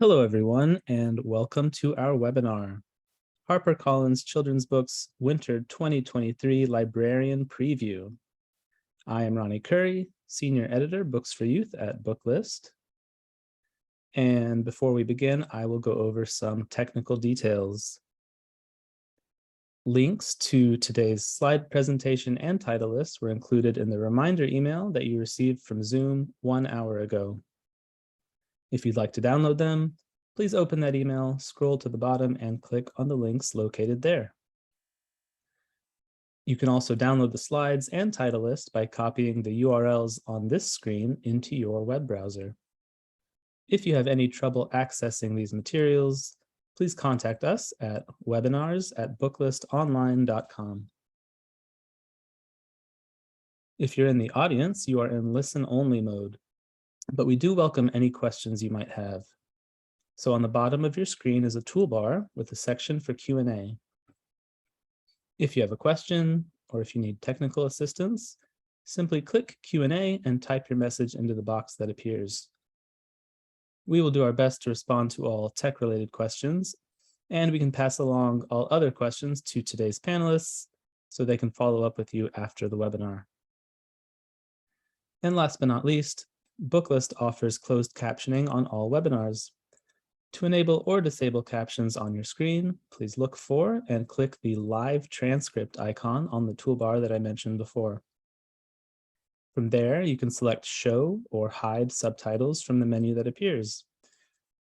Hello, everyone, and welcome to our webinar, HarperCollins Children's Books Winter 2023 Librarian Preview. I am Ronnie Curry, Senior Editor, Books for Youth at Booklist. And before we begin, I will go over some technical details. Links to today's slide presentation and title list were included in the reminder email that you received from Zoom 1 hour ago. If you'd like to download them, please open that email, scroll to the bottom, and click on the links located there. You can also download the slides and title list by copying the URLs on this screen into your web browser. If you have any trouble accessing these materials, please contact us at webinars@booklistonline.com. If you're in the audience, you are in listen-only mode, but we do welcome any questions you might have. So on the bottom of your screen is a toolbar with a section for Q&A. If you have a question or if you need technical assistance, simply click Q&A and type your message into the box that appears. We will do our best to respond to all tech-related questions, and we can pass along all other questions to today's panelists so they can follow up with you after the webinar. And last but not least, Booklist offers closed captioning on all webinars. To enable or disable captions on your screen, please look for and click the live transcript icon on the toolbar that I mentioned before. From there, you can select show or hide subtitles from the menu that appears.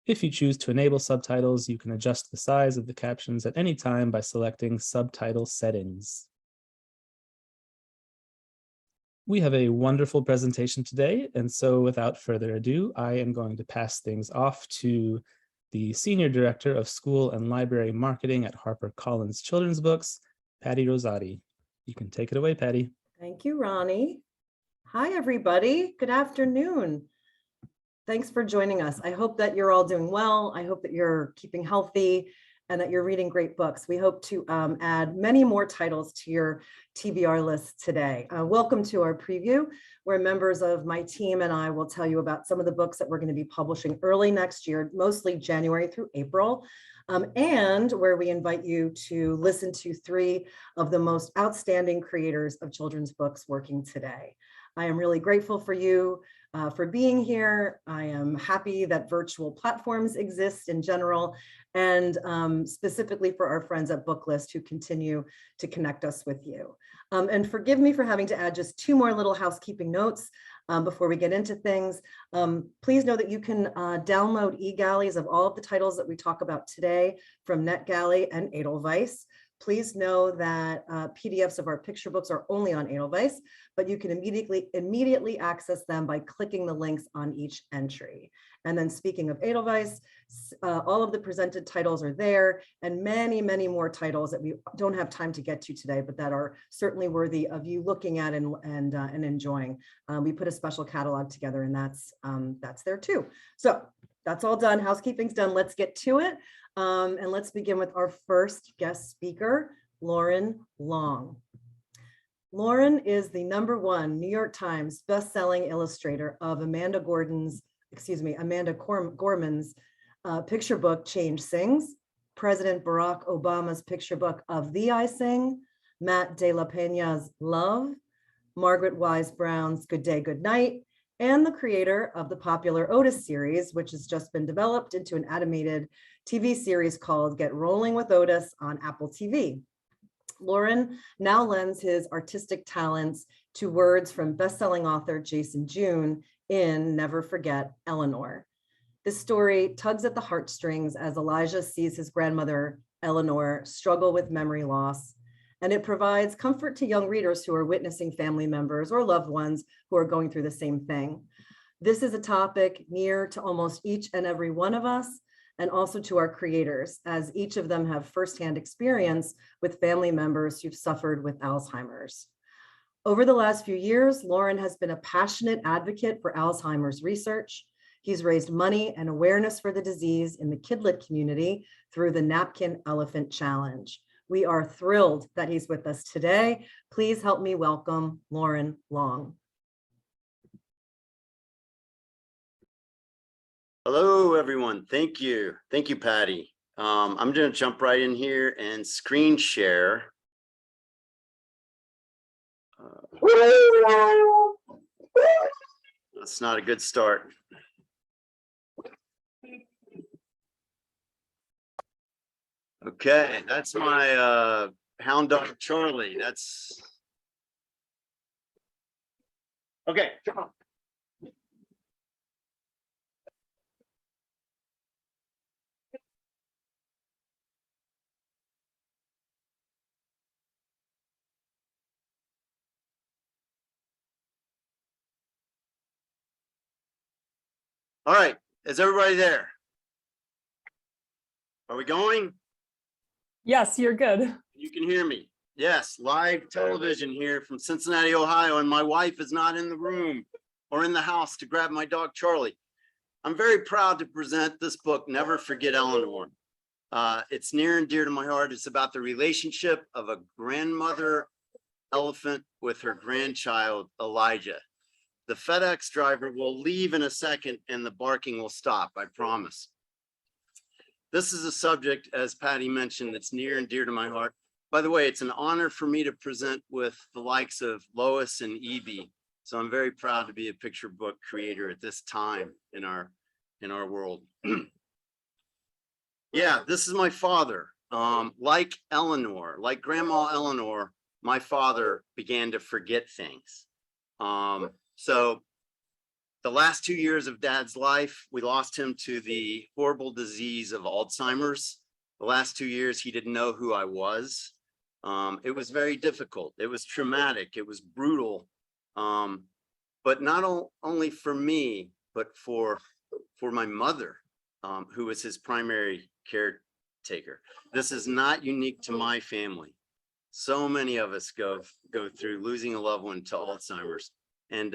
If you choose to enable subtitles, you can adjust the size of the captions at any time by selecting subtitle settings. We have a wonderful presentation today, and so without further ado, I am going to pass things off to the Senior Director of School and Library Marketing at HarperCollins Children's Books, Patty Rosati. You can take it away, Patty. Thank you, Ronnie. Hi, everybody. Good afternoon. Thanks for joining us. I hope that you're all doing well. I hope that you're keeping healthy and that you're reading great books. We hope to add many more titles to your TBR list today. Welcome to our preview, where members of my team and I will tell you about some of the books that we're going to be publishing early next year, mostly January through April, and where we invite you to listen to 3 of the most outstanding creators of children's books working today. I am really grateful for you for being here. I am happy that virtual platforms exist in general, and specifically for our friends at Booklist who continue to connect us with you. And forgive me for having to add just 2 more little housekeeping notes before we get into things. Please know that you can download e-galleys of all of the titles that we talk about today from NetGalley and Edelweiss. Please know that PDFs of our picture books are only on Edelweiss, but you can immediately access them by clicking the links on each entry. And then speaking of Edelweiss, all of the presented titles are there, and many, many more titles that we don't have time to get to today, but that are certainly worthy of you looking at and enjoying. We put a special catalog together, and that's there too. So that's all done. Housekeeping's done. Let's get to it. And let's begin with our first guest speaker, Loren Long. Loren is the #1 New York Times best-selling illustrator of Amanda Gorman's picture book, Change Sings, President Barack Obama's picture book, Of Thee I Sing, Matt De La Peña's Love, Margaret Wise Brown's Good Day, Good Night, and the creator of the popular Otis series, which has just been developed into an animated TV series called Get Rolling with Otis on Apple TV. Loren now lends his artistic talents to words from best-selling author Jason June in Never Forget Eleanor. This story tugs at the heartstrings as Elijah sees his grandmother, Eleanor, struggle with memory loss, and it provides comfort to young readers who are witnessing family members or loved ones who are going through the same thing. This is a topic near to almost each and every one of us, and also to our creators, as each of them have firsthand experience with family members who've suffered with Alzheimer's. Over the last few years, Loren has been a passionate advocate for Alzheimer's research. He's raised money and awareness for the disease in the kidlit community through the Napkin Elephant Challenge. We are thrilled that he's with us today. Please help me welcome Loren Long. Hello, everyone. Thank you. Thank you, Patty. I'm going to jump right in here and screen share. That's not a good start. Okay, that's my hound dog, Charlie. That's okay. Come on. All right, is everybody there? Are we going? Yes, you're good. You can hear me. Yes, live television here from Cincinnati, Ohio, and my wife is not in the room or in the house to grab my dog, Charlie. I'm very proud to present this book, Never Forget Eleanor. It's near and dear to my heart. It's about the relationship of a grandmother elephant with her grandchild, Elijah. The FedEx driver will leave in a second and the barking will stop, I promise. This is a subject, as Patty mentioned, that's near and dear to my heart. By the way, it's an honor for me to present with the likes of Lois and Ibi. So I'm very proud to be a picture book creator at this time in our world. Yeah, this is my father. Like Eleanor, like Grandma Eleanor, my father began to forget things. So the last 2 years of Dad's life, we lost him to the horrible disease of Alzheimer's. The last 2 years, he didn't know who I was. It was very difficult. It was traumatic. It was brutal. But not only for me, but for my mother, who was his primary caretaker. This is not unique to my family. So many of us go through losing a loved one to Alzheimer's. And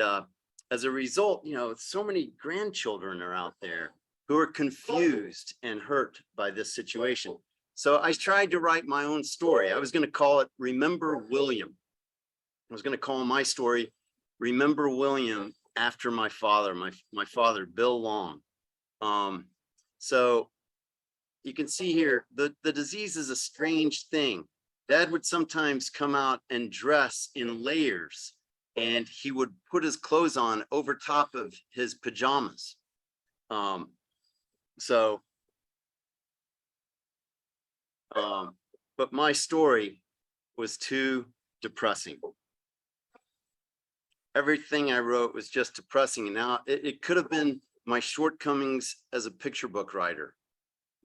as a result, you know, so many grandchildren are out there who are confused and hurt by this situation. So I tried to write my own story. I was going to call it Remember William. I was going to call my story Remember William after my father, my father, Bill Long. So you can see here, the disease is a strange thing. Dad would sometimes come out and dress in layers, and he would put his clothes on over top of his pajamas. But my story was too depressing. Everything I wrote was just depressing. And now it could have been my shortcomings as a picture book writer,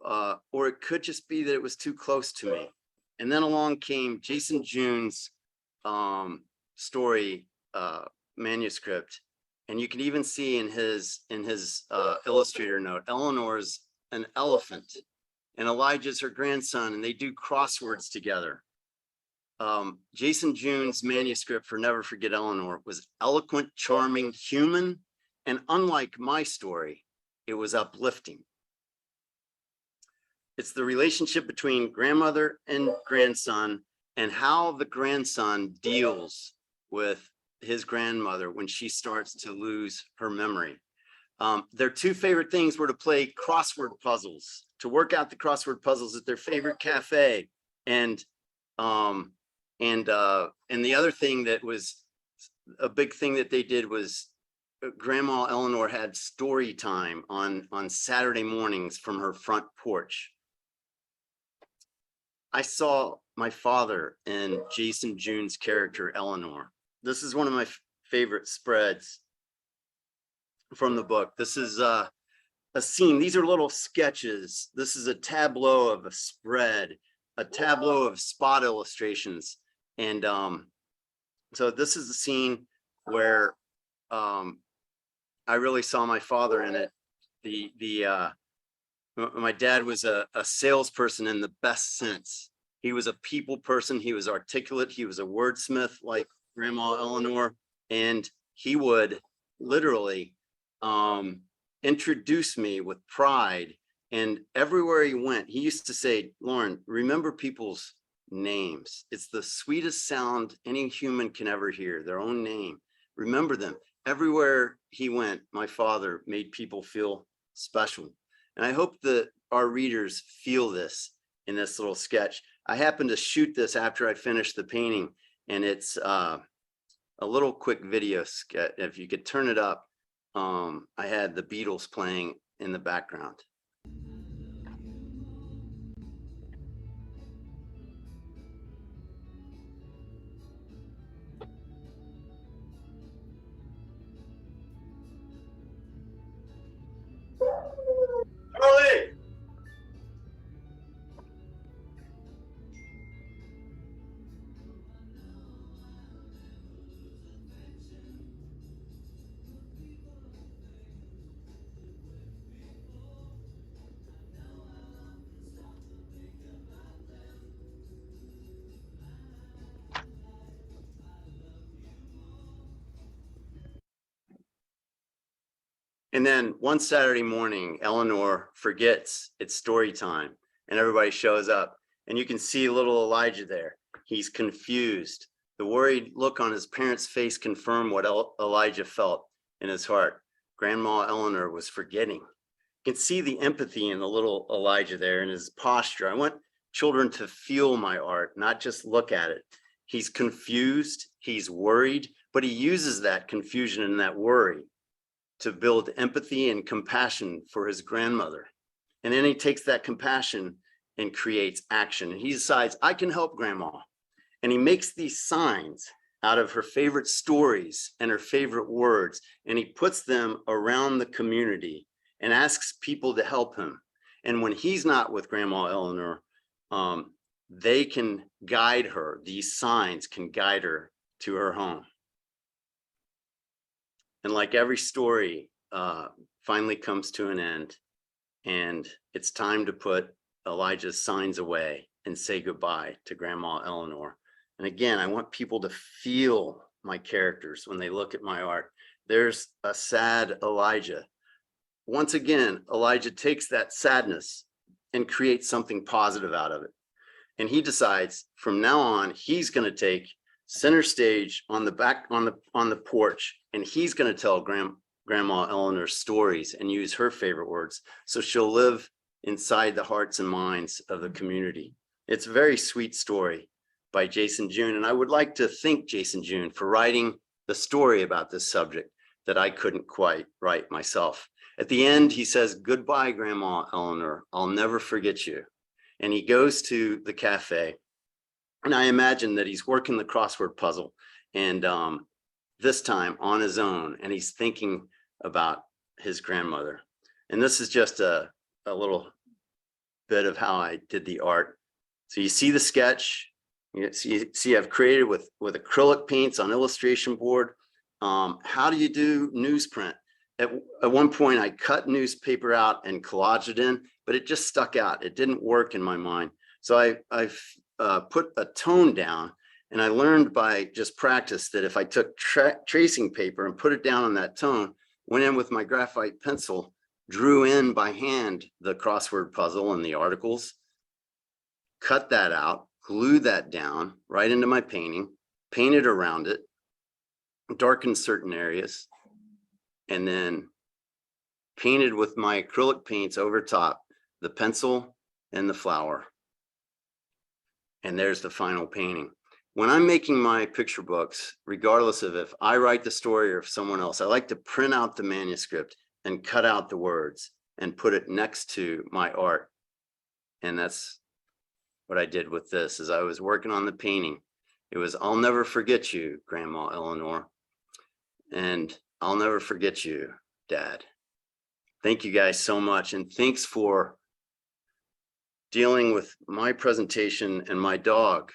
or it could just be that it was too close to me. And then along came Jason June's story manuscript, and you can even see in his illustrator note, Eleanor's an elephant and Elijah's her grandson, and they do crosswords together. Jason June's manuscript for Never Forget Eleanor was eloquent, charming, human, and unlike my story, it was uplifting. It's the relationship between grandmother and grandson, and how the grandson deals with his grandmother when she starts to lose her memory. Their two favorite things were to play crossword puzzles, to work out the crossword puzzles at their favorite cafe. And the other thing that was a big thing that they did was Grandma Eleanor had story time on Saturday mornings from her front porch. I saw my father in Jason June's character, Eleanor. This is one of my favorite spreads from the book. This is a scene. These are little sketches. This is a tableau of a spread, a tableau of spot illustrations. And so this is the scene where I really saw my father in it. My dad was a salesperson in the best sense. He was a people person. He was articulate. He was a wordsmith like Grandma Eleanor. And he would literally introduce me with pride. And everywhere he went, he used to say, Loren, remember people's names. It's the sweetest sound any human can ever hear, their own name. Remember them. Everywhere he went, my father made people feel special. And I hope that our readers feel this in this little sketch. I happened to shoot this after I finished the painting, and it's a little quick video sketch. If you could turn it up, I had the Beatles playing in the background. Charlie! And then one Saturday morning, Eleanor forgets it's story time and everybody shows up, and you can see little Elijah there. He's confused. The worried look on his parents' face confirmed what Elijah felt in his heart. Grandma Eleanor was forgetting. You can see the empathy in the little Elijah there in his posture. I want children to feel my art, not just look at it. He's confused, he's worried, but he uses that confusion and that worry to build empathy and compassion for his grandmother. And then he takes that compassion and creates action. And he decides, I can help grandma. And he makes these signs out of her favorite stories and her favorite words. And he puts them around the community and asks people to help him. And when he's not with Grandma Eleanor, they can guide her. These signs can guide her to her home. And like every story finally comes to an end, and it's time to put Elijah's signs away and say goodbye to Grandma Eleanor. And again, I want people to feel my characters when they look at my art. There's a sad Elijah. Once again, Elijah takes that sadness and creates something positive out of it. And he decides from now on, he's going to take center stage on the porch, and he's going to tell Grandma Eleanor's stories and use her favorite words, so she'll live inside the hearts and minds of the community. It's a very sweet story by Jason June, and I would like to thank Jason June for writing the story about this subject that I couldn't quite write myself. At the end, he says, "Goodbye, Grandma Eleanor. I'll never forget you." And he goes to the cafe. And I imagine that he's working the crossword puzzle, and this time on his own, and he's thinking about his grandmother. And this is just a little bit of how I did the art. So you see the sketch, you see I've created with acrylic paints on illustration board. How do you do newsprint? At one point I cut newspaper out and collaged it in, but it just stuck out. It didn't work in my mind. So I've put a tone down, and I learned by just practice that if I took tracing paper and put it down on that tone, went in with my graphite pencil, drew in by hand the crossword puzzle and the articles, cut that out, glued that down right into my painting, painted around it, darkened certain areas, and then painted with my acrylic paints over top the pencil and the flower. And there's the final painting. When I'm making my picture books, regardless of if I write the story or if someone else, I like to print out the manuscript and cut out the words and put it next to my art. And that's what I did with this. As I was working on the painting, it was, "I'll never forget you, Grandma Eleanor. And I'll never forget you, Dad." Thank you guys so much. And thanks for dealing with my presentation and my dog.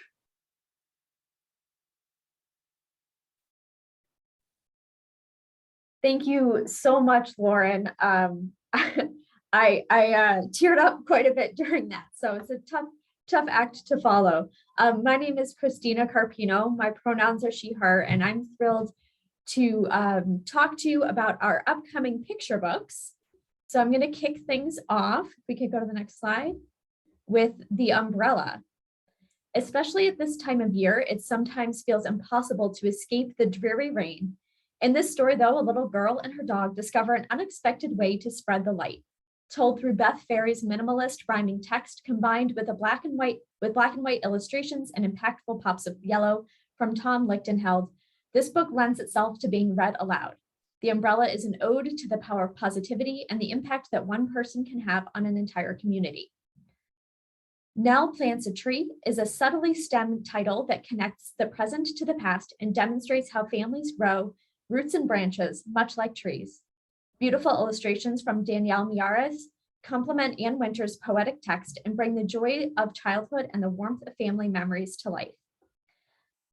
Thank you so much, Loren. I teared up quite a bit during that, so it's a tough act to follow. My name is Christina Carpino. My pronouns are she, her, and I'm thrilled to talk to you about our upcoming picture books. So I'm going to kick things off. If we could go to the next slide, with The Umbrella. Especially at this time of year, it sometimes feels impossible to escape the dreary rain. In this story, though, a little girl and her dog discover an unexpected way to spread the light. told through Beth Ferry's minimalist rhyming text combined with black and white illustrations and impactful pops of yellow from Tom Lichtenheld, this book lends itself to being read aloud. The umbrella is an ode to the power of positivity and the impact that one person can have on an entire community. Nell Plants a Tree is a subtly stemmed title that connects the present to the past and demonstrates how families grow roots and branches, much like trees. Beautiful illustrations from Danielle Miares complement Ann Winter's poetic text and bring the joy of childhood and the warmth of family memories to life.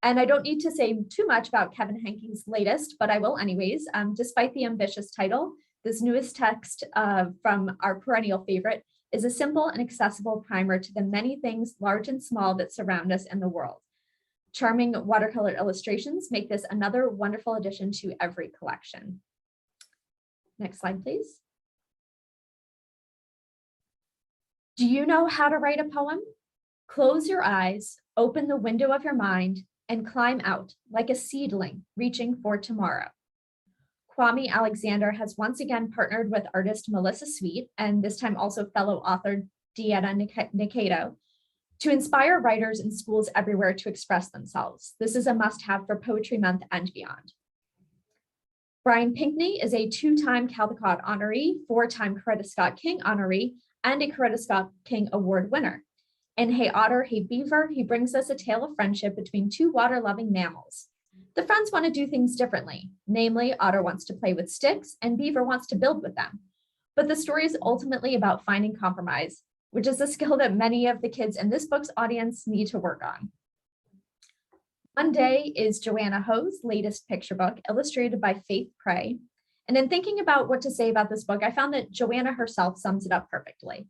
And I don't need to say too much about Kevin Hanking's latest, but I will anyways. Despite the ambitious title, this newest text from our perennial favorite is a simple and accessible primer to the many things large and small that surround us in the world. Charming watercolor illustrations make this another wonderful addition to every collection. Next slide, please. Do you know how to write a poem? Close your eyes, open the window of your mind, and climb out like a seedling reaching for tomorrow. Kwame Alexander has once again partnered with artist Melissa Sweet, and this time also fellow author Deanna Nikato, to inspire writers in schools everywhere to express themselves. This is a must-have for Poetry Month and beyond. Brian Pinkney is a two-time Caldecott honoree, four-time Coretta Scott King honoree, and a Coretta Scott King Award winner. In Hey Otter, Hey Beaver, he brings us a tale of friendship between two water-loving mammals. The friends want to do things differently. Namely, Otter wants to play with sticks and Beaver wants to build with them. But the story is ultimately about finding compromise, which is a skill that many of the kids in this book's audience need to work on. One Day is Joanna Ho's latest picture book, illustrated by Faith Prey. And in thinking about what to say about this book, I found that Joanna herself sums it up perfectly.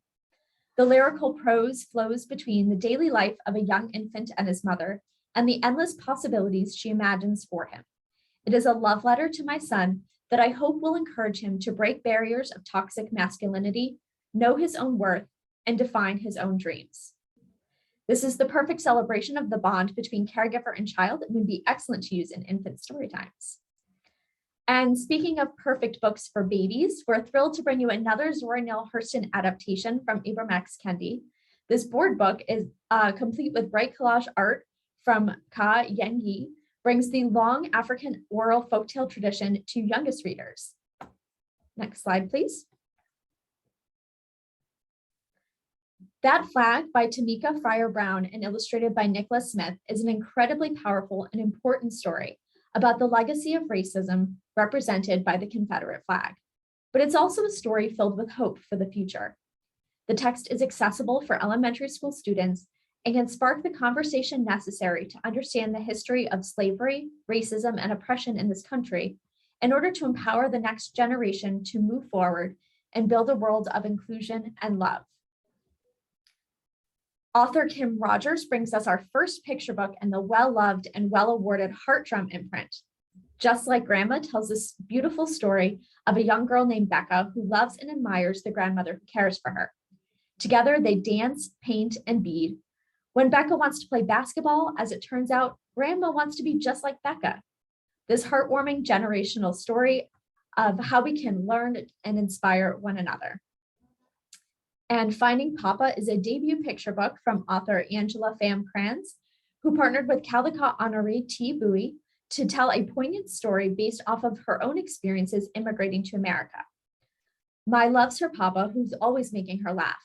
The lyrical prose flows between the daily life of a young infant and his mother and the endless possibilities she imagines for him. It is a love letter to my son that I hope will encourage him to break barriers of toxic masculinity, know his own worth, and define his own dreams. This is the perfect celebration of the bond between caregiver and child and would be excellent to use in infant story times. And speaking of perfect books for babies, we're thrilled to bring you another Zora Neale Hurston adaptation from Ibram X. Kendi. This board book is complete with bright collage art from Ka Yengi, brings the long African oral folktale tradition to youngest readers. Next slide, please. That Flag by Tamika Fryer Brown and illustrated by Nicholas Smith is an incredibly powerful and important story about the legacy of racism represented by the Confederate flag. But it's also a story filled with hope for the future. The text is accessible for elementary school students and can spark the conversation necessary to understand the history of slavery, racism, and oppression in this country in order to empower the next generation to move forward and build a world of inclusion and love. Author Kim Rogers brings us our first picture book in the well-loved and well-awarded Heart Drum imprint. Just Like Grandma tells this beautiful story of a young girl named Becca who loves and admires the grandmother who cares for her. Together, they dance, paint, and bead. When Becca wants to play basketball, as it turns out, Grandma wants to be just like Becca. This heartwarming generational story of how we can learn and inspire one another. And Finding Papa is a debut picture book from author Angela Pham Kranz, who partnered with Caldecott honoree T. Bowie to tell a poignant story based off of her own experiences immigrating to America. Mai loves her Papa, who's always making her laugh.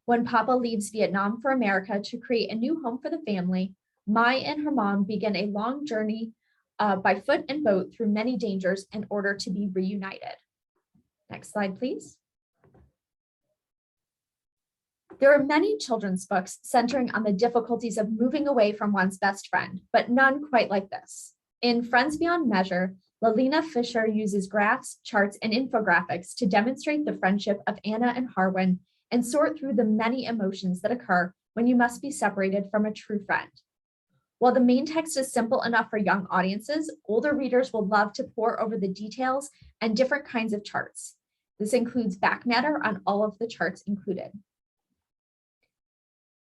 When Papa leaves Vietnam for America to create a new home for the family, Mai and her mom begin a long journey by foot and boat through many dangers in order to be reunited. Next slide, please. There are many children's books centering on the difficulties of moving away from one's best friend, but none quite like this. In Friends Beyond Measure, Lalina Fisher uses graphs, charts, and infographics to demonstrate the friendship of Anna and Harwin and sort through the many emotions that occur when you must be separated from a true friend. While the main text is simple enough for young audiences, older readers will love to pore over the details and different kinds of charts. This includes back matter on all of the charts included.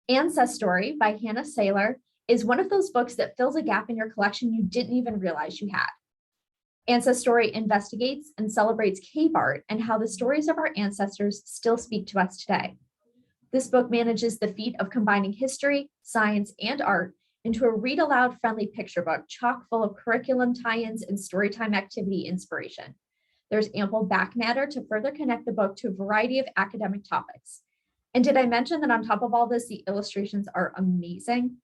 Ancestry by Hannah Saylor is one of those books that fills a gap in your collection you didn't even realize you had. Ancestry investigates and celebrates cave art and how the stories of our ancestors still speak to us today. This book manages the feat of combining history, science, and art into a read-aloud friendly picture book chock full of curriculum tie-ins and storytime activity inspiration. There's ample back matter to further connect the book to a variety of academic topics. And did I mention that on top of all this, the illustrations are amazing?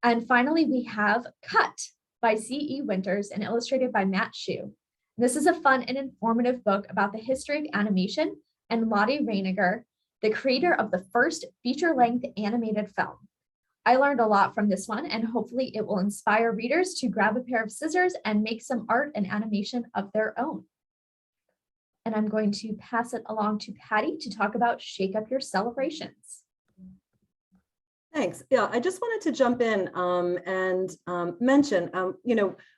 And finally, we have Cut by C.E. Winters and illustrated by Matt Hsu. This is a fun and informative book about the history of animation and Lottie Reiniger, the creator of the first feature-length animated film. I learned a lot from this one, and hopefully it will inspire readers to grab a pair of scissors and make some art and animation of their own. And I'm going to pass it along to Patty to talk about Shake Up Your Celebrations. Thanks. Yeah, I just wanted to jump in and mention,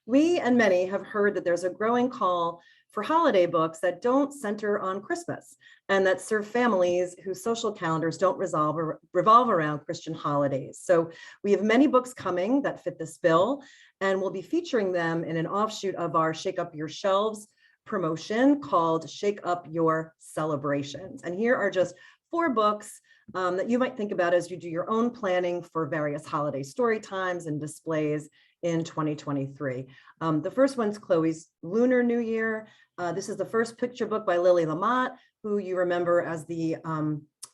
we and many have heard that there's a growing call for holiday books that don't center on Christmas and that serve families whose social calendars don't revolve around Christian holidays. So we have many books coming that fit this bill, and we'll be featuring them in an offshoot of our Shake Up Your Shelves promotion called Shake Up Your Celebrations. And here are just 4 books that you might think about as you do your own planning for various holiday story times and displays in 2023. The first one's Chloe's Lunar New Year. This is the first picture book by Lily Lamott, who you remember as the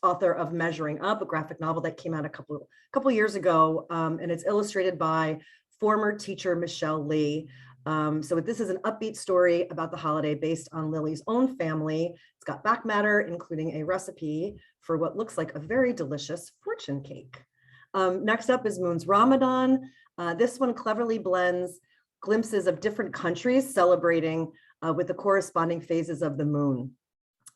author of Measuring Up, a graphic novel that came out a couple years ago, and it's illustrated by former teacher Michelle Lee. So this is an upbeat story about the holiday based on Lily's own family. It's got back matter, including a recipe for what looks like a very delicious fortune cake. Next up is Moon's Ramadan. This one cleverly blends glimpses of different countries celebrating with the corresponding phases of the moon.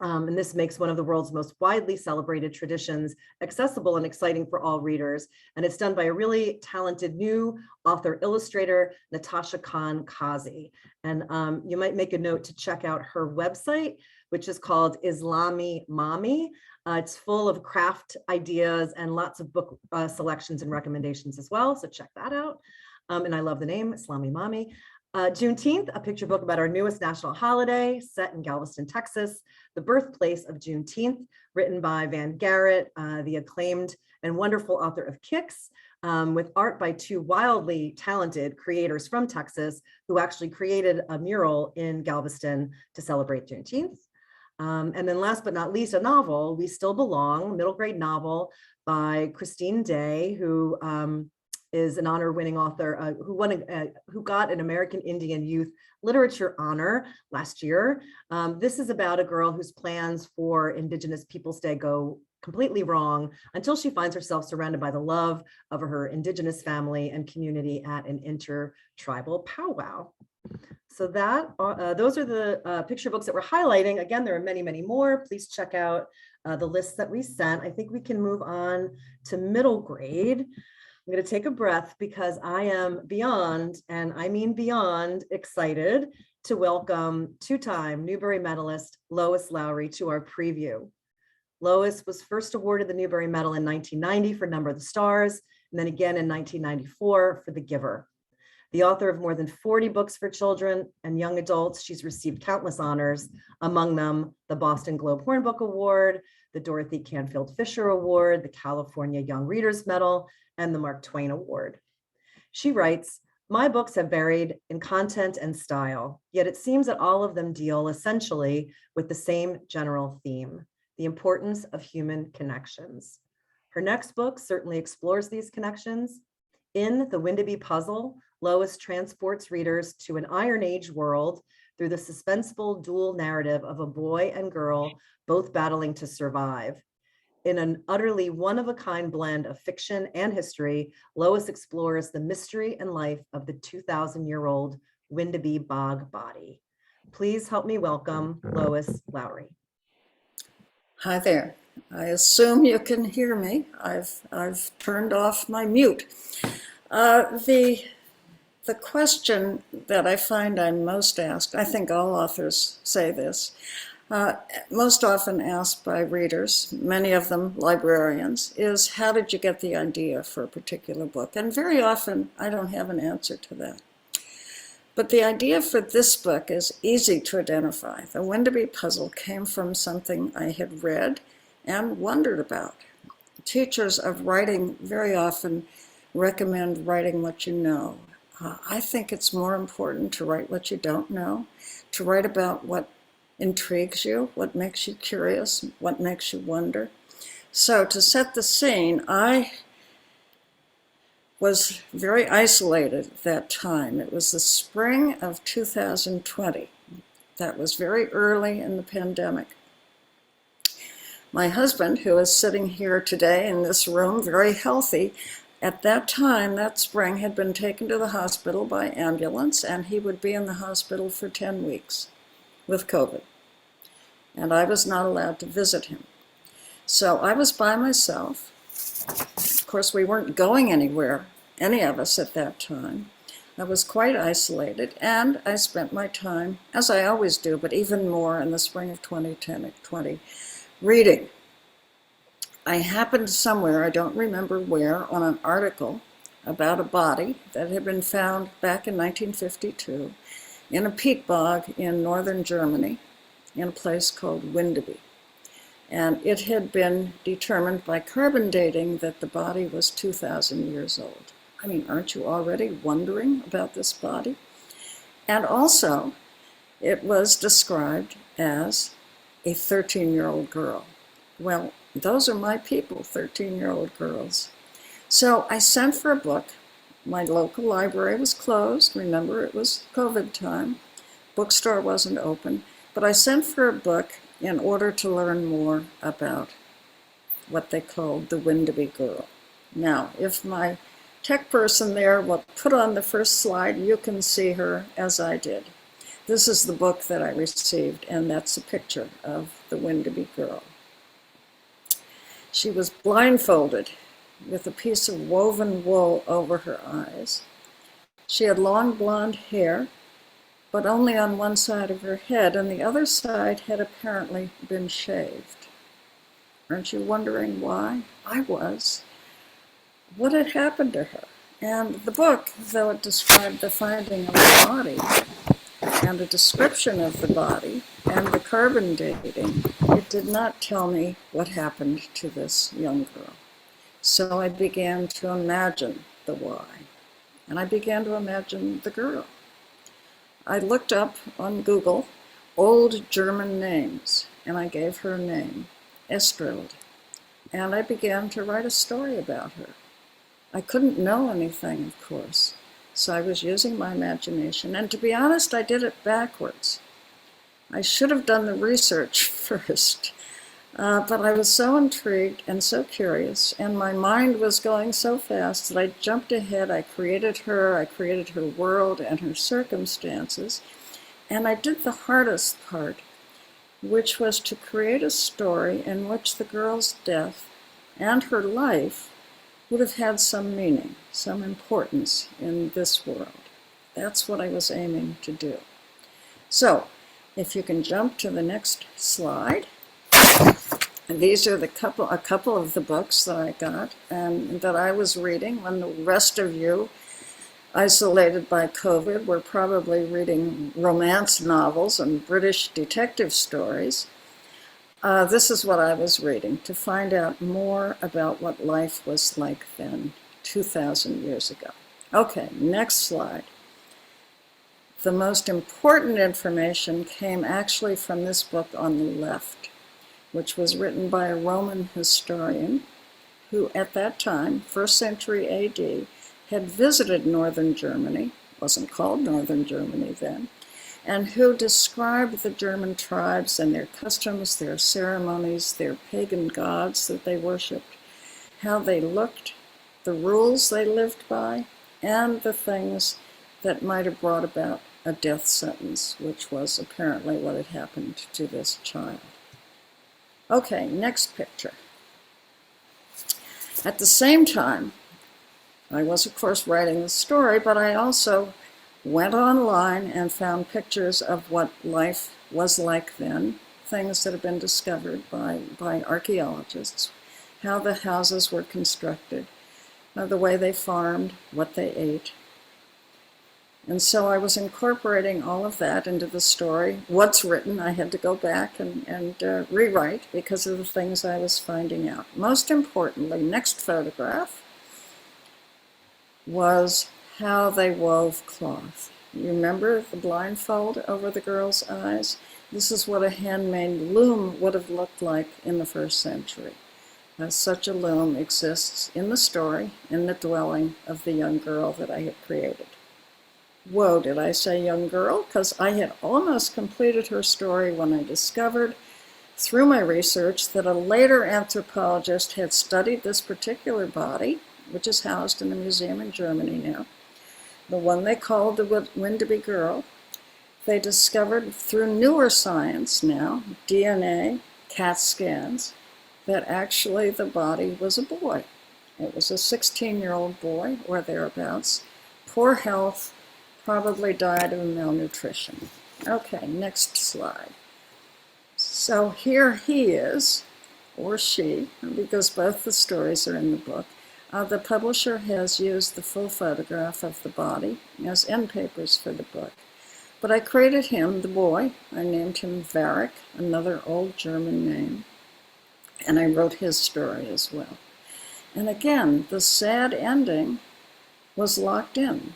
And this makes one of the world's most widely celebrated traditions accessible and exciting for all readers. And it's done by a really talented new author illustrator, Natasha Khan Kazi. And you might make a note to check out her website, which is called Islami Mommy. It's full of craft ideas and lots of book selections and recommendations as well. So check that out. And I love the name, Islami Mommy. Juneteenth, a picture book about our newest national holiday set in Galveston, Texas, the birthplace of Juneteenth, written by Van Garrett, the acclaimed and wonderful author of Kicks, with art by 2 wildly talented creators from Texas who actually created a mural in Galveston to celebrate Juneteenth. And then last but not least, a novel, We Still Belong, middle grade novel by Christine Day, who is an honor-winning author who got an American Indian Youth Literature honor last year. This is about a girl whose plans for Indigenous Peoples Day go completely wrong until she finds herself surrounded by the love of her Indigenous family and community at an intertribal powwow. So those are the picture books that we're highlighting. Again, there are many, many more. Please check out the lists that we sent. I think we can move on to middle grade. I'm going to take a breath because I am beyond, and I mean beyond, excited to welcome 2-time Newbery Medalist Lois Lowry to our preview. Lois was first awarded the Newbery Medal in 1990 for Number of the Stars, and then again in 1994 for The Giver. The author of more than 40 books for children and young adults, she's received countless honors, among them the Boston Globe Horn Book Award, the Dorothy Canfield Fisher Award, the California Young Readers Medal, and the Mark Twain Award. She writes, "My books have varied in content and style, yet it seems that all of them deal essentially with the same general theme, the importance of human connections." Her next book certainly explores these connections. In The WINDEBY Puzzle, Lois transports readers to an Iron Age world through the suspenseful dual narrative of a boy and girl both battling to survive. In an utterly one-of-a-kind blend of fiction and history, Lois explores the mystery and life of the 2,000-year-old Windeby bog body. Please help me welcome Lois Lowry. Hi there. I assume you can hear me. I've turned off my mute. The question that I find I'm most asked, I think all authors say this, most often asked by readers, many of them librarians, is how did you get the idea for a particular book? And very often I don't have an answer to that. But the idea for this book is easy to identify. The Windeby puzzle came from something I had read and wondered about. Teachers of writing very often recommend writing what you know. I think it's more important to write what you don't know, to write about what intrigues you, what makes you curious, what makes you wonder. So to set the scene, I was very isolated at that time. It was the spring of 2020. That was very early in the pandemic. My husband, who is sitting here today in this room, very healthy, at that time, that spring, had been taken to the hospital by ambulance, and he would be in the hospital for 10 weeks with COVID. And I was not allowed to visit him. So I was by myself. Of course, we weren't going anywhere, any of us at that time. I was quite isolated, and I spent my time, as I always do, but even more in the spring of 2020, reading. I happened somewhere, I don't remember where, on an article about a body that had been found back in 1952 in a peat bog in northern Germany in a place called Windeby. And it had been determined by carbon dating that the body was 2,000 years old. I mean, aren't you already wondering about this body? And also, it was described as a 13-year-old girl. Well, those are my people, 13-year-old girls. So I sent for a book. My local library was closed. Remember, it was COVID time. Bookstore wasn't open. But I sent for a book in order to learn more about what they called the Windeby girl. Now, if my tech person there will put on the first slide, you can see her as I did. This is the book that I received, and that's a picture of the Windeby girl. She was blindfolded with a piece of woven wool over her eyes. She had long blonde hair, but only on one side of her head, and the other side had apparently been shaved. Aren't you wondering why? I was. What had happened to her? And the book, though it described the finding of the body and a description of the body and the carbon dating, it did not tell me what happened to this young girl. So I began to imagine the why, and I began to imagine the girl. I looked up on Google old German names, and I gave her a name, Estreld, and I began to write a story about her. I couldn't know anything, of course, so I was using my imagination, and to be honest, I did it backwards. I should have done the research first, but I was so intrigued and so curious, and my mind was going so fast that I jumped ahead. I created her world and her circumstances, and I did the hardest part, which was to create a story in which the girl's death and her life would have had some meaning, some importance in this world. That's what I was aiming to do. So, if you can jump to the next slide. And these are a couple of the books that I got and that I was reading when the rest of you, isolated by COVID, were probably reading romance novels and British detective stories. This is what I was reading to find out more about what life was like then, 2,000 years ago. Okay, next slide. The most important information came actually from this book on the left, which was written by a Roman historian who at that time, 1st century AD, had visited northern Germany, wasn't called northern Germany then, and who described the German tribes and their customs, their ceremonies, their pagan gods that they worshipped, how they looked, the rules they lived by, and the things that might have brought about a death sentence, which was apparently what had happened to this child. Okay, next picture. At the same time, I was of course writing the story, but I also went online and found pictures of what life was like then, things that have been discovered by archaeologists, how the houses were constructed, the way they farmed, what they ate. And so I was incorporating all of that into the story. What's written, I had to go back and rewrite because of the things I was finding out. Most importantly, next photograph was how they wove cloth. You remember the blindfold over the girl's eyes? This is what a handmade loom would have looked like in the 1st century. Such a loom exists in the story, in the dwelling of the young girl that I had created. Whoa, did I say young girl? Because I had almost completed her story when I discovered through my research that a later anthropologist had studied this particular body, which is housed in a museum in Germany now, the one they called the WINDEBY girl. They discovered through newer science now, DNA, CAT scans, that actually the body was a boy. It was a 16-year-old boy or thereabouts, poor health, probably died of malnutrition. Okay, next slide. So here he is, or she, because both the stories are in the book. The publisher has used the full photograph of the body as end papers for the book. But I created him, the boy. I named him Varric, another old German name. And I wrote his story as well. And again, the sad ending was locked in.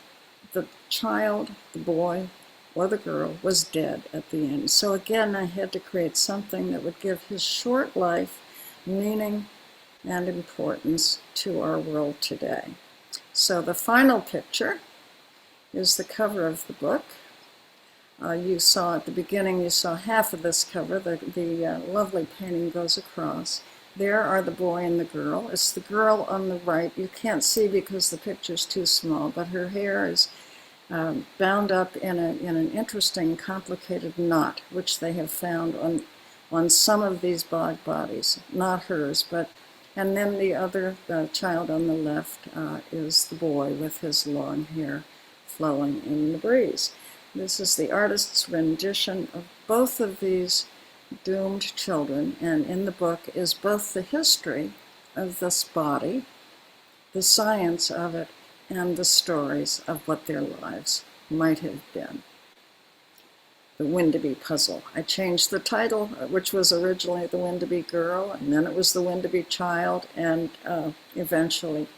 The child, the boy, or the girl was dead at the end. So again, I had to create something that would give his short life meaning and importance to our world today. So the final picture is the cover of the book. You saw at the beginning, you saw half of this cover. The lovely painting goes across. There are the boy and the girl. It's the girl on the right. You can't see because the picture's too small, but her hair is bound up in an interesting, complicated knot, which they have found on some of these bog bodies. Not hers, but, and then the other child on the left is the boy with his long hair flowing in the breeze. This is the artist's rendition of both of these doomed children, and in the book is both the history of this body, the science of it, and the stories of what their lives might have been. The WINDEBY Puzzle. I changed the title, which was originally The WINDEBY Girl, and then it was The WINDEBY Child, and eventually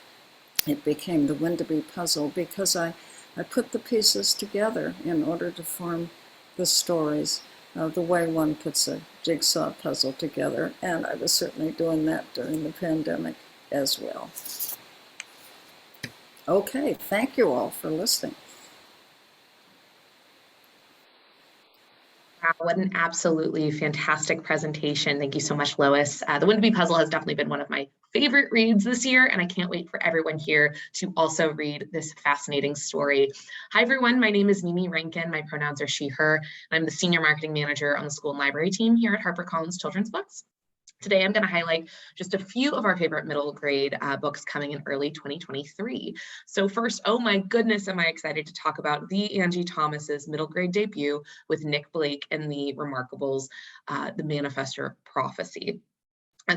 it became The WINDEBY Puzzle because I put the pieces together in order to form the stories the way one puts a jigsaw puzzle together, and I was certainly doing that during the pandemic as well. Okay, thank you all for listening. Wow, what an absolutely fantastic presentation. Thank you so much, Lois. The WINDEBY Puzzle has definitely been one of my favorite reads this year, and I can't wait for everyone here to also read this fascinating story. Hi, everyone. My name is Mimi Rankin. My pronouns are she, her. I'm the Senior Marketing Manager on the School and Library team here at HarperCollins Children's Books. Today, I'm going to highlight just a few of our favorite middle grade books coming in early 2023. So first, oh my goodness, am I excited to talk about the Angie Thomas's middle grade debut with Nick Blake and the Remarkables, The Manifestor Prophecy.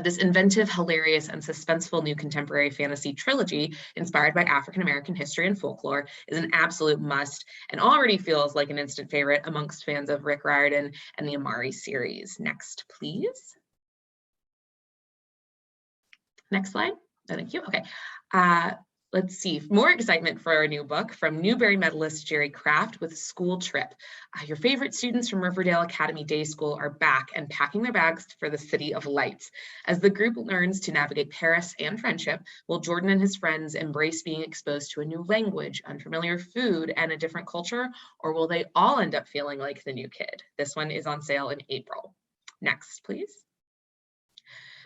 This inventive, hilarious, and suspenseful new contemporary fantasy trilogy inspired by African-American history and folklore is an absolute must and already feels like an instant favorite amongst fans of Rick Riordan and the Amari series. Next, please. Next slide. Oh, thank you. Okay. Let's see. More excitement for our new book from Newbery Medalist Jerry Craft with School Trip. Your favorite students from Riverdale Academy Day School are back and packing their bags for the City of Lights. As the group learns to navigate Paris and friendship, will Jordan and his friends embrace being exposed to a new language, unfamiliar food, and a different culture, or will they all end up feeling like the new kid? This one is on sale in April. Next, please.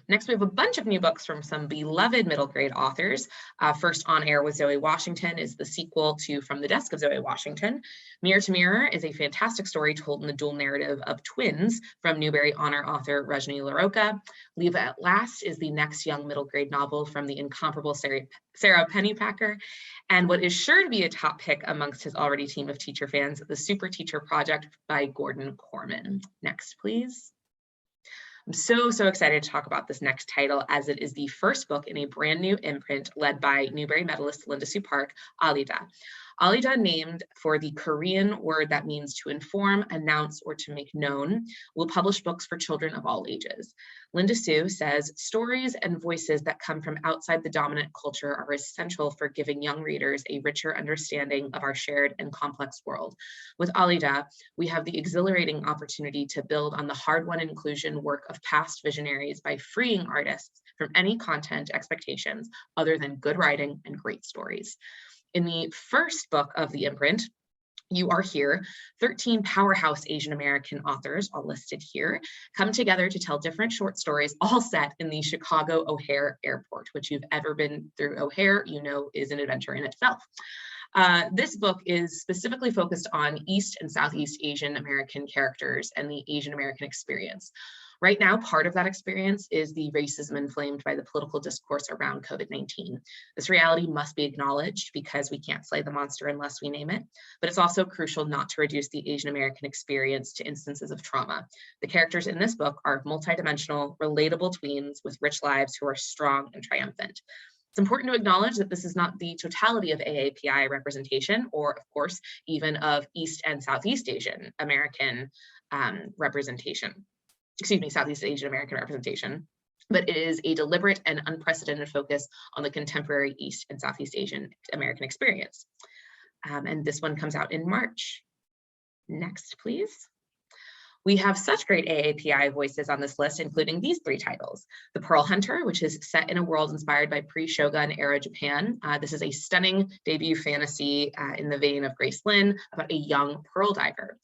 Next, we have a bunch of new books from some beloved middle grade authors. First, On Air with Zoe Washington is the sequel to From the Desk of Zoe Washington. Mirror to Mirror is a fantastic story told in the dual narrative of twins from Newbery Honor author Rajni LaRocca. Leave at Last is the next young middle grade novel from the incomparable Sarah Pennypacker. And what is sure to be a top pick amongst his already team of teacher fans, The Super Teacher Project by Gordon Corman. Next, please. I'm so excited to talk about this next title, as it is the first book in a brand new imprint led by Newbery medalist Linda Sue Park, Alida. Alida, named for the Korean word that means to inform, announce, or to make known, will publish books for children of all ages. Linda Sue says, stories and voices that come from outside the dominant culture are essential for giving young readers a richer understanding of our shared and complex world. With Alida, we have the exhilarating opportunity to build on the hard-won inclusion work of past visionaries by freeing artists from any content expectations other than good writing and great stories. In the first book of the imprint, You Are Here, 13 powerhouse Asian American authors, all listed here, come together to tell different short stories, all set in the Chicago O'Hare Airport, which you've ever been through O'Hare, you know is an adventure in itself. This book is specifically focused on East and Southeast Asian American characters and the Asian American experience. Right now, part of that experience is the racism inflamed by the political discourse around COVID-19. This reality must be acknowledged because we can't slay the monster unless we name it, but it's also crucial not to reduce the Asian American experience to instances of trauma. The characters in this book are multidimensional, relatable tweens with rich lives who are strong and triumphant. It's important to acknowledge that this is not the totality of AAPI representation, or of course, even of East and Southeast Asian American representation. Excuse me, Southeast Asian American representation, but it is a deliberate and unprecedented focus on the contemporary East and Southeast Asian American experience. And this one comes out in March. Next, please. We have such great AAPI voices on this list, including these 3 titles. The Pearl Hunter, which is set in a world inspired by pre-Shogun era Japan. This is a stunning debut fantasy in the vein of Grace Lynn about a young pearl diver.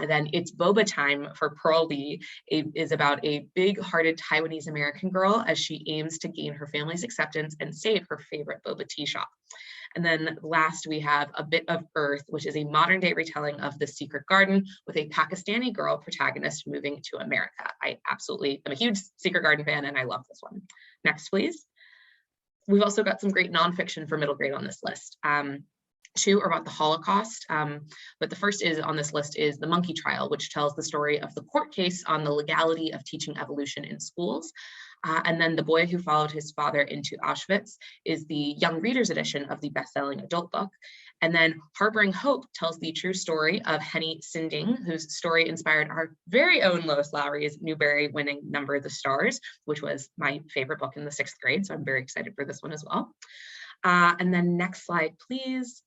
Then It's Boba Time for Pearl Lee is about a big-hearted Taiwanese American girl as she aims to gain her family's acceptance and save her favorite boba tea shop. And then last we have A Bit of Earth, which is a modern day retelling of The Secret Garden with a Pakistani girl protagonist moving to America. I absolutely am a huge Secret Garden fan and I love this one. Next, please. We've also got some great nonfiction for middle grade on this list. 2 are about the Holocaust, but the first is on this list is The Monkey Trial, which tells the story of the court case on the legality of teaching evolution in schools. And then The Boy Who Followed His Father into Auschwitz is the young reader's edition of the best-selling adult book. And then Harboring Hope tells the true story of Henny Sinding, whose story inspired our very own Lois Lowry's Newbery winning Number the Stars, which was my favorite book in the 6th grade. So I'm very excited for this one as well. And then next slide, please.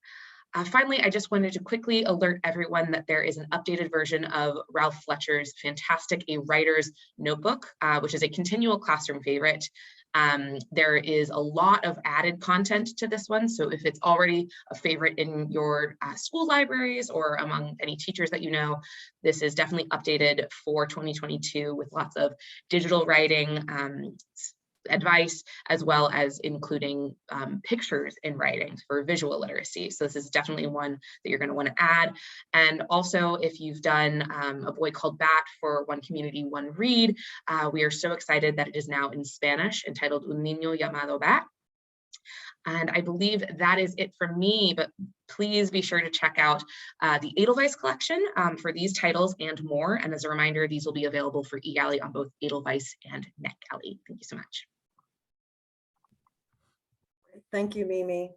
Finally, I just wanted to quickly alert everyone that there is an updated version of Ralph Fletcher's fantastic A Writer's Notebook, which is a continual classroom favorite. There is a lot of added content to this one. So if it's already a favorite in your school libraries or among any teachers that you know, this is definitely updated for 2022 with lots of digital writing, advice, as well as including pictures in writing for visual literacy. So this is definitely one that you're going to want to add. And also, if you've done A Boy Called Bat for One Community, One Read, we are so excited that it is now in Spanish, entitled Un Niño Llamado Bat. And I believe that is it from me, but please be sure to check out the Edelweiss collection for these titles and more. And as a reminder, these will be available for eGalley on both Edelweiss and NetGalley. Thank you so much. Thank you, Mimi.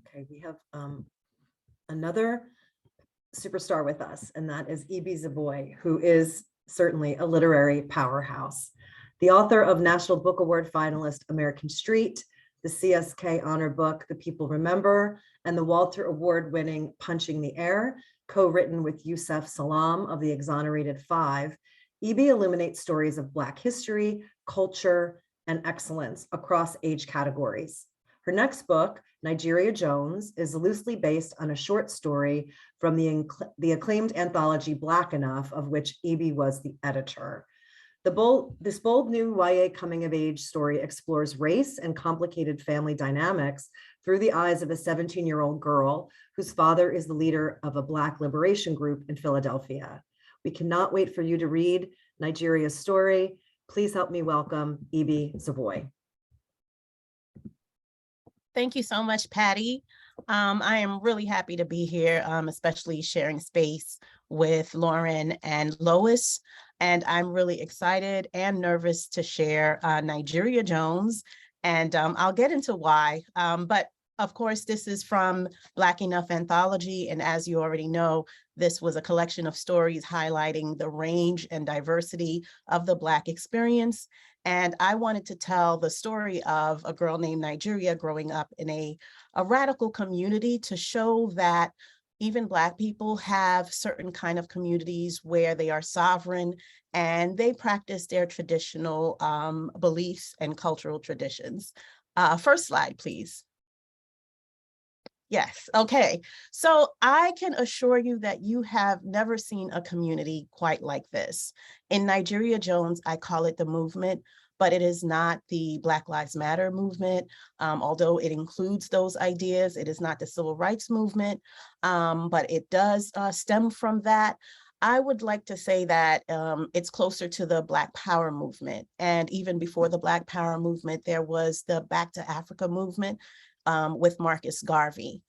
Okay, we have another superstar with us, and that is Ibi Zoboi, who is certainly a literary powerhouse. The author of National Book Award finalist American Street, the CSK honor book The People Remember, and the Walter Award-winning Punching the Air, co-written with Yusef Salaam of the Exonerated Five, Ibi illuminates stories of Black history, culture, and excellence across age categories. Her next book, Nigeria Jones, is loosely based on a short story from the acclaimed anthology Black Enough, of which Ibi was the editor. This bold new YA coming-of-age story explores race and complicated family dynamics through the eyes of a 17-year-old girl whose father is the leader of a Black liberation group in Philadelphia. We cannot wait for you to read Nigeria's story. Please help me welcome Ibi Zoboi. Thank you so much, Patty. I am really happy to be here, especially sharing space with Loren and Lois. And I'm really excited and nervous to share Nigeria Jones. And I'll get into why. But of course, this is from Black Enough Anthology, and as you already know, this was a collection of stories highlighting the range and diversity of the Black experience. And I wanted to tell the story of a girl named Nigeria growing up in a radical community to show that even Black people have certain kind of communities where they are sovereign and they practice their traditional beliefs and cultural traditions. First slide, please. Yes, okay. So I can assure you that you have never seen a community quite like this. In Nigeria Jones, I call it the movement, but it is not the Black Lives Matter movement, although it includes those ideas. It is not the civil rights movement, but it does stem from that. I would like to say that it's closer to the Black Power movement. And even before the Black Power movement, there was the Back to Africa movement with Marcus Garvey.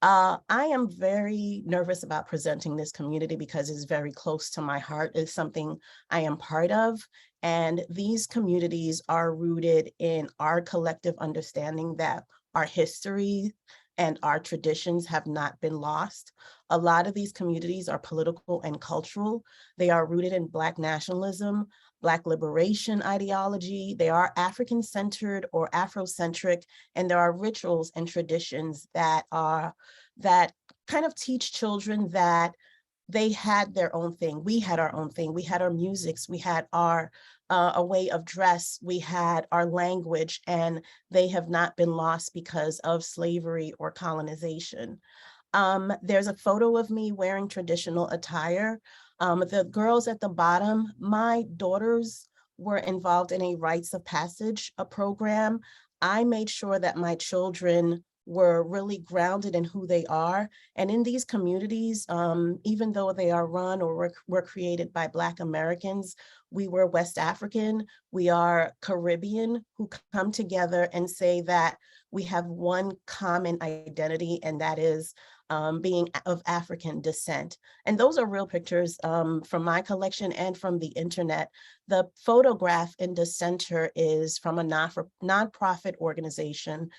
I am very nervous about presenting this community because it's very close to my heart. It's something I am part of. And these communities are rooted in our collective understanding that our history and our traditions have not been lost. A lot of these communities are political and cultural. They are rooted in Black nationalism, Black liberation ideology. They are African-centered or Afrocentric, and there are rituals and traditions that kind of teach children that they had their own thing. We had our own thing. We had our musics. We had our a way of dress. We had our language, and they have not been lost because of slavery or colonization. There's a photo of me wearing traditional attire. The girls at the bottom, my daughters were involved in a rites of passage, a program. I made sure that my children were really grounded in who they are. And in these communities, even though they are run or were created by Black Americans, we were West African, we are Caribbean, who come together and say that we have one common identity, and that is being of African descent. And those are real pictures from my collection and from the internet. The photograph in the center is from a nonprofit organization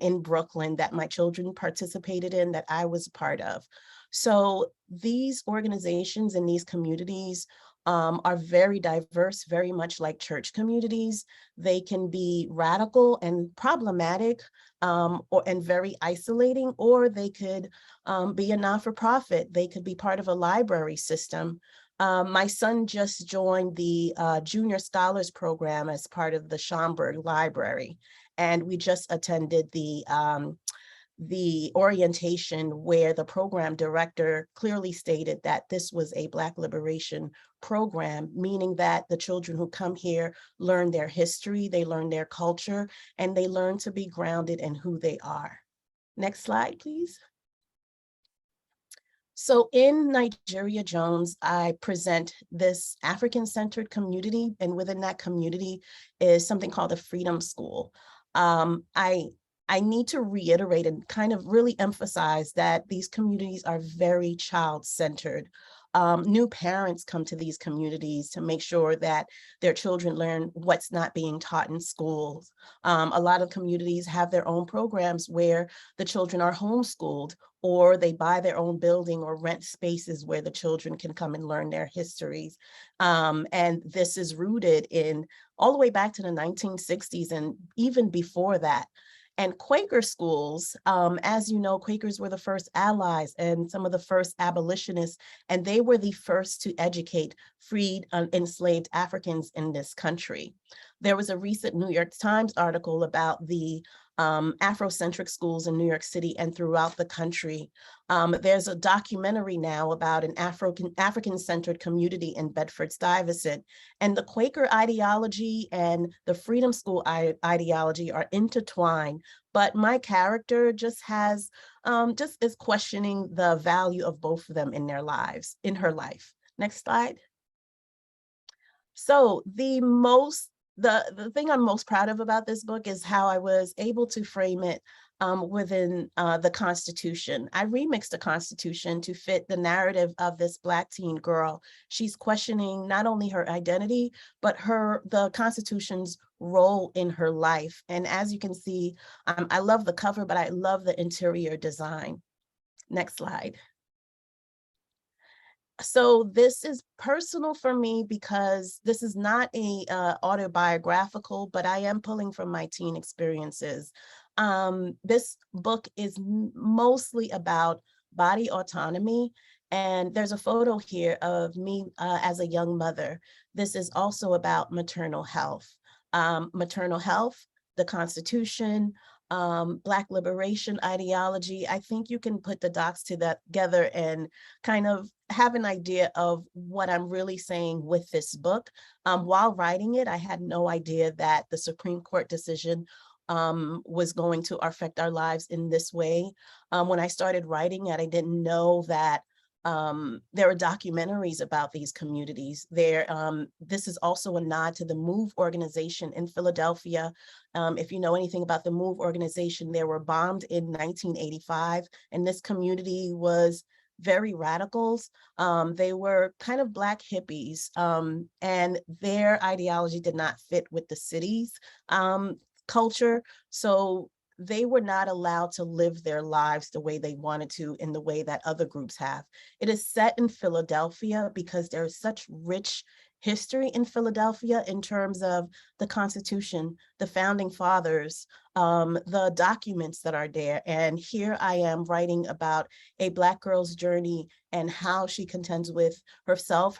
in Brooklyn that my children participated in, that I was a part of. So these organizations and these communities are very diverse, very much like church communities. They can be radical and problematic and very isolating, or they could be a not-for-profit. They could be part of a library system. My son just joined the Junior Scholars Program as part of the Schomburg Library. And we just attended the orientation where the program director clearly stated that this was a Black liberation program, meaning that the children who come here learn their history, they learn their culture, and they learn to be grounded in who they are. Next slide, please. So in Nigeria Jones, I present this African-centered community, and within that community is something called a freedom school. I need to reiterate and kind of really emphasize that these communities are very child-centered. New parents come to these communities to make sure that their children learn what's not being taught in schools. A lot of communities have their own programs where the children are homeschooled, or they buy their own building or rent spaces where the children can come and learn their histories. And this is rooted in all the way back to the 1960s and even before that. And Quaker schools, as you know, Quakers were the first allies and some of the first abolitionists, and they were the first to educate freed, enslaved Africans in this country. There was a recent New York Times article about the Afrocentric schools in New York City and throughout the country. There's a documentary now about an African-centered community in Bedford-Stuyvesant, and the Quaker ideology and the Freedom School ideology are intertwined, but my character just is questioning the value of both of them in their lives, in her life. Next slide. So the thing I'm most proud of about this book is how I was able to frame it within the Constitution. I remixed the Constitution to fit the narrative of this Black teen girl. She's questioning not only her identity, but the Constitution's role in her life. And as you can see, I love the cover, but I love the interior design. Next slide. So this is personal for me because this is not a autobiographical, but I am pulling from my teen experiences. This book is mostly about body autonomy, and there's a photo here of me as a young mother. This is also about maternal health. The Constitution, Black liberation ideology. I think you can put the dots together and kind of have an idea of what I'm really saying with this book. While writing it, I had no idea that the Supreme Court decision was going to affect our lives in this way. When I started writing it, I didn't know that there are documentaries about these communities. This is also a nod to the MOVE organization in Philadelphia. If you know anything about the MOVE organization, they were bombed in 1985, and this community was very radicals. They were kind of Black hippies, and their ideology did not fit with the city's culture. So they were not allowed to live their lives the way they wanted to in the way that other groups have. It is set in Philadelphia because there's such rich history in Philadelphia in terms of the Constitution, the founding fathers, the documents that are there. And here I am writing about a Black girl's journey and how she contends with herself,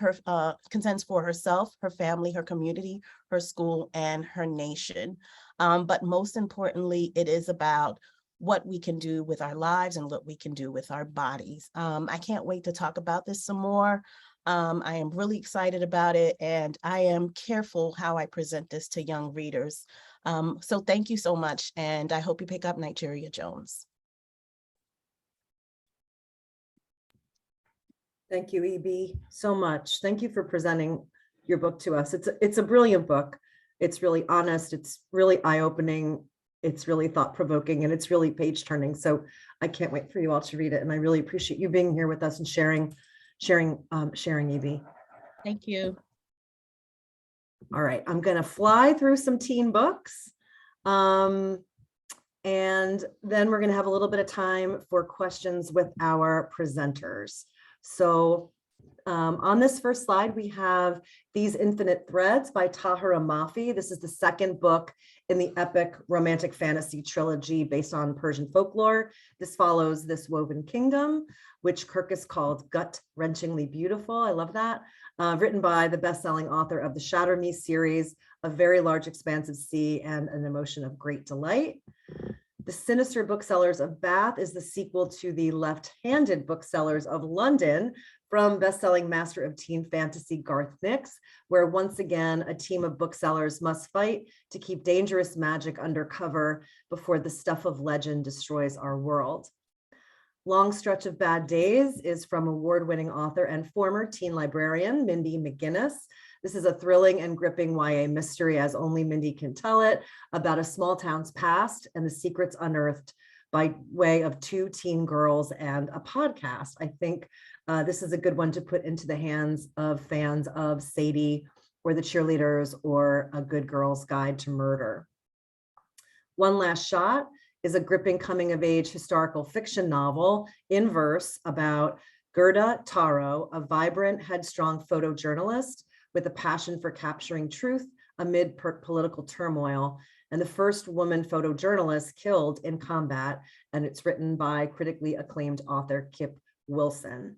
contends for herself, her family, her community, her school, and her nation. But most importantly, it is about what we can do with our lives and what we can do with our bodies. I can't wait to talk about this some more. I am really excited about it, and I am careful how I present this to young readers. So thank you so much, and I hope you pick up Nigeria Jones. Thank you, Ibi, so much. Thank you for presenting your book to us. It's a brilliant book. It's really honest. It's really eye-opening. It's really thought-provoking, and it's really page-turning. So I can't wait for you all to read it. And I really appreciate you being here with us and sharing, Ibi. Thank you. All right, I'm going to fly through some teen books. And then we're going to have a little bit of time for questions with our presenters. So on this first slide, we have These Infinite Threads by Tahira Mafi. This is the second book in the epic romantic fantasy trilogy based on Persian folklore. This follows This Woven Kingdom, which Kirkus called gut-wrenchingly beautiful. I love that. Written by the best-selling author of the Shatter Me series, A Very Large Expanse of Sea and an Emotion of Great Delight. The Sinister Booksellers of Bath is the sequel to the Left-Handed Booksellers of London from best-selling master of teen fantasy Garth Nix, where once again a team of booksellers must fight to keep dangerous magic under cover before the stuff of legend destroys our world. Long Stretch of Bad Days is from award-winning author and former teen librarian Mindy McGinnis. This is a thrilling and gripping YA mystery, as only Mindy can tell it, about a small town's past and the secrets unearthed by way of two teen girls and a podcast. I think this is a good one to put into the hands of fans of Sadie or The Cheerleaders or A Good Girl's Guide to Murder. One Last Shot is a gripping coming-of-age historical fiction novel in verse about Gerda Taro, a vibrant, headstrong photojournalist with a passion for capturing truth amid political turmoil, and the first woman photojournalist killed in combat, and it's written by critically acclaimed author Kip Wilson.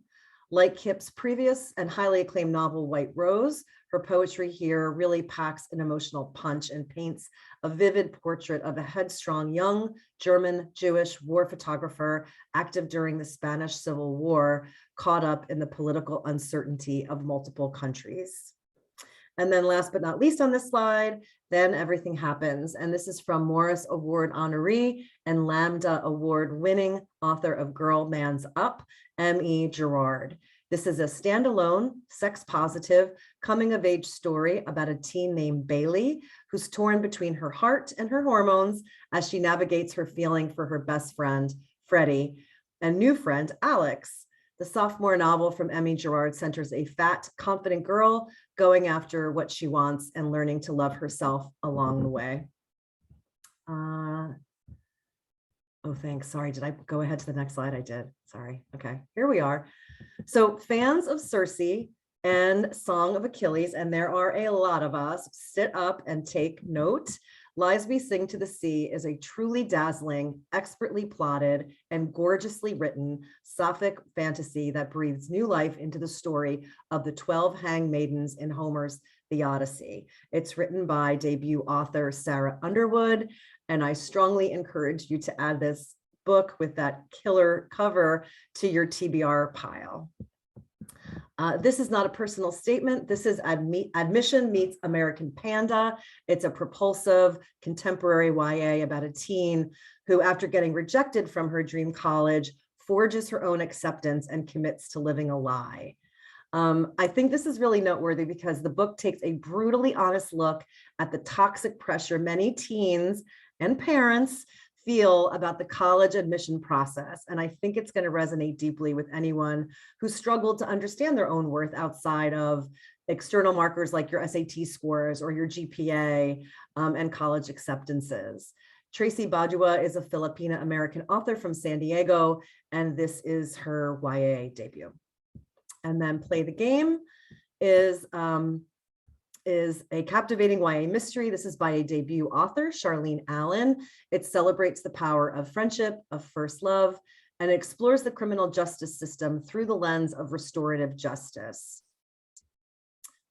Like Kip's previous and highly acclaimed novel, White Rose, her poetry here really packs an emotional punch and paints a vivid portrait of a headstrong young German Jewish war photographer active during the Spanish Civil War, caught up in the political uncertainty of multiple countries. And then last but not least on this slide, Then Everything Happens. And this is from Morris Award honoree and Lambda Award winning author of Girl Man's Up, M.E. Girard. This is a standalone, sex-positive, coming-of-age story about a teen named Bailey who's torn between her heart and her hormones as she navigates her feeling for her best friend, Freddie, and new friend, Alex. The sophomore novel from Emmy Gerard centers a fat, confident girl going after what she wants and learning to love herself along the way. Oh, thanks. Sorry, did I go ahead to the next slide? I did. Sorry. Okay, here we are. So fans of Circe and Song of Achilles, and there are a lot of us, sit up and take note. Lies We Sing to the Sea is a truly dazzling, expertly plotted, and gorgeously written Sapphic fantasy that breathes new life into the story of the 12 handmaidens in Homer's The Odyssey. It's written by debut author Sarah Underwood, and I strongly encourage you to add this book with that killer cover to your TBR pile. This is not a personal statement. This is Admission Meets American Panda. It's a propulsive contemporary YA about a teen who, after getting rejected from her dream college, forges her own acceptance and commits to living a lie. I think this is really noteworthy because the book takes a brutally honest look at the toxic pressure many teens and parents feel about the college admission process. And I think it's going to resonate deeply with anyone who struggled to understand their own worth outside of external markers like your SAT scores or your GPA and college acceptances. Tracy Badua is a Filipina-American author from San Diego, and this is her YA debut. And then Play the Game is a captivating YA mystery. This is by a debut author, Charlene Allen. It celebrates the power of friendship, of first love, and explores the criminal justice system through the lens of restorative justice.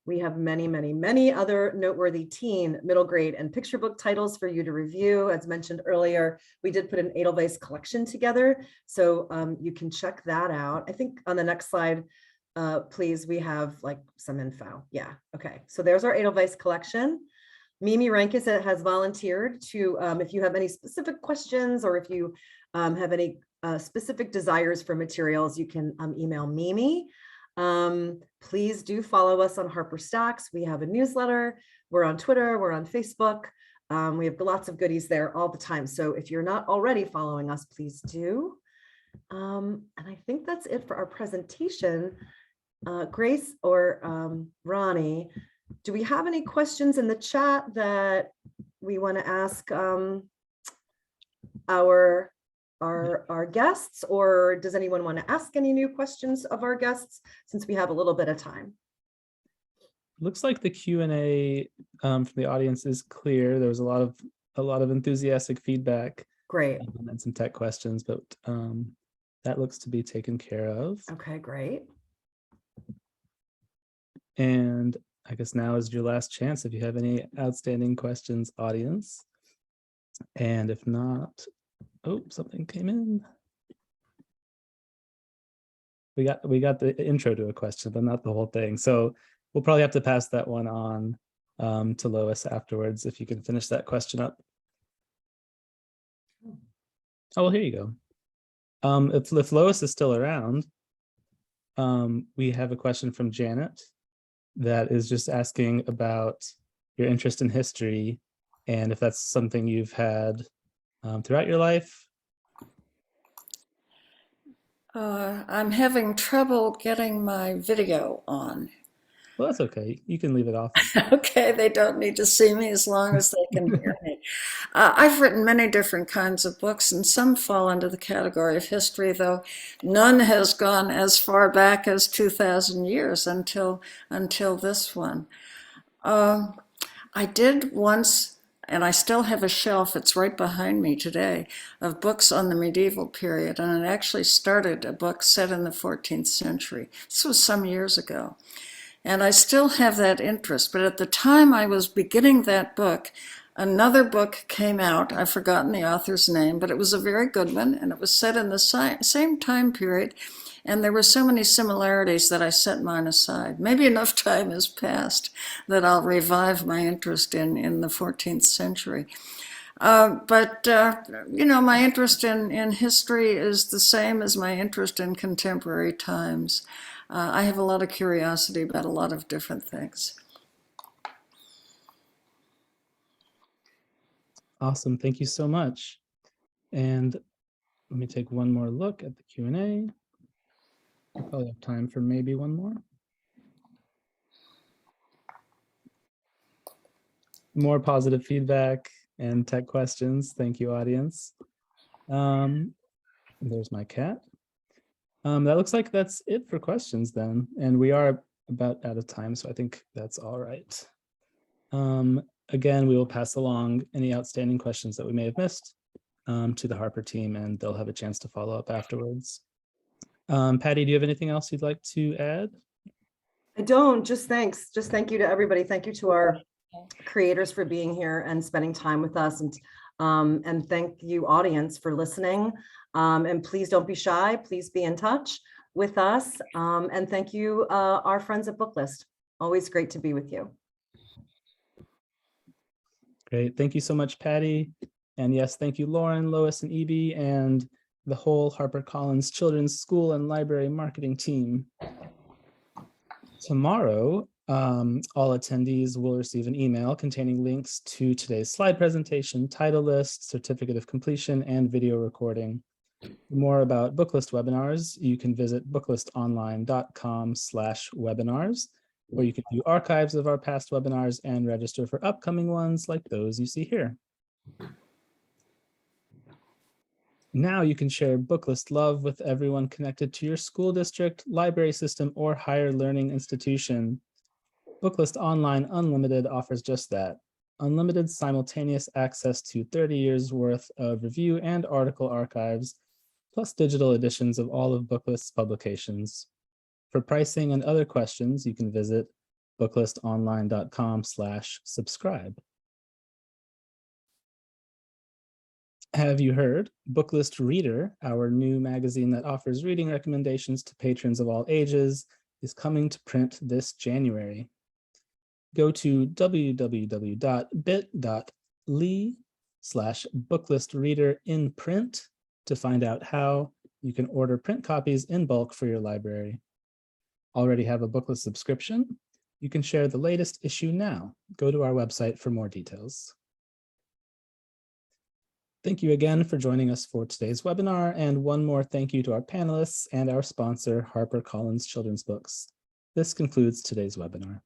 We have many, many, many other noteworthy teen, middle grade, and picture book titles for you to review. As mentioned earlier, we did put an Edelweiss collection together, so you can check that out. I think on the next slide, please, we have like some info. Yeah, okay. So there's our Edelweiss collection. Mimi Rankis has volunteered to, if you have any specific questions or if you have any specific desires for materials, you can email Mimi. Please do follow us on Harper Stacks. We have a newsletter. We're on Twitter. We're on Facebook. We have lots of goodies there all the time. So if you're not already following us, please do. And I think that's it for our presentation. Grace or Ronnie, do we have any questions in the chat that we want to ask our guests, or does anyone want to ask any new questions of our guests since we have a little bit of time? Looks like the Q&A from the audience is clear. There was a lot of enthusiastic feedback. Great. And some tech questions, but that looks to be taken care of. Okay, great. And I guess now is your last chance if you have any outstanding questions, audience. And if not, oh, something came in. We got the intro to a question, but not the whole thing. So we'll probably have to pass that one on to Lois afterwards if you can finish that question up. Oh, well, here you go. If Lois is still around, we have a question from Janet that is just asking about your interest in history and if that's something you've had throughout your life. I'm having trouble getting my video on. Well, that's okay. You can leave it off. Okay, they don't need to see me as long as they can hear me. I've written many different kinds of books, and some fall into the category of history, though none has gone as far back as 2,000 years until this one. I did once, and I still have a shelf, it's right behind me today, of books on the medieval period, and it actually started a book set in the 14th century. This was some years ago. And I still have that interest, but at the time I was beginning that book, another book came out. I've forgotten the author's name, but it was a very good one, and it was set in the same time period, and there were so many similarities that I set mine aside. Maybe enough time has passed that I'll revive my interest in the 14th century. But you know, my interest in history is the same as my interest in contemporary times. I have a lot of curiosity about a lot of different things. Awesome. Thank you so much. And let me take one more look at the Q&A. Probably have time for maybe one more. More positive feedback and tech questions. Thank you, audience. There's my cat. That looks like that's it for questions then. And we are about out of time, so I think that's all right. Again, we will pass along any outstanding questions that we may have missed to the Harper team, and they'll have a chance to follow up afterwards. Patty, do you have anything else you'd like to add? I don't, just thanks. Just thank you to everybody. Thank you to our creators for being here and spending time with us. And thank you, audience, for listening. And please don't be shy. Please be in touch with us. And thank you, our friends at Booklist. Always great to be with you. Great. Thank you so much, Patty. And yes, thank you, Loren, Lois, and Ibi, and the whole HarperCollins Children's School and Library marketing team. Tomorrow, all attendees will receive an email containing links to today's slide presentation, title list, certificate of completion, and video recording. For more about Booklist webinars, you can visit booklistonline.com/webinars, where you can view archives of our past webinars and register for upcoming ones like those you see here. Now you can share Booklist love with everyone connected to your school district, library system, or higher learning institution. Booklist Online Unlimited offers just that. Unlimited simultaneous access to 30 years worth of review and article archives, plus digital editions of all of Booklist's publications. For pricing and other questions, you can visit booklistonline.com/subscribe. Have you heard? Booklist Reader, our new magazine that offers reading recommendations to patrons of all ages, is coming to print this January. Go to www.bit.ly/booklistreader-in-print to find out how you can order print copies in bulk for your library. Already have a Booklist subscription? You can share the latest issue now. Go to our website for more details. Thank you again for joining us for today's webinar, and one more thank you to our panelists and our sponsor, HarperCollins Children's Books. This concludes today's webinar.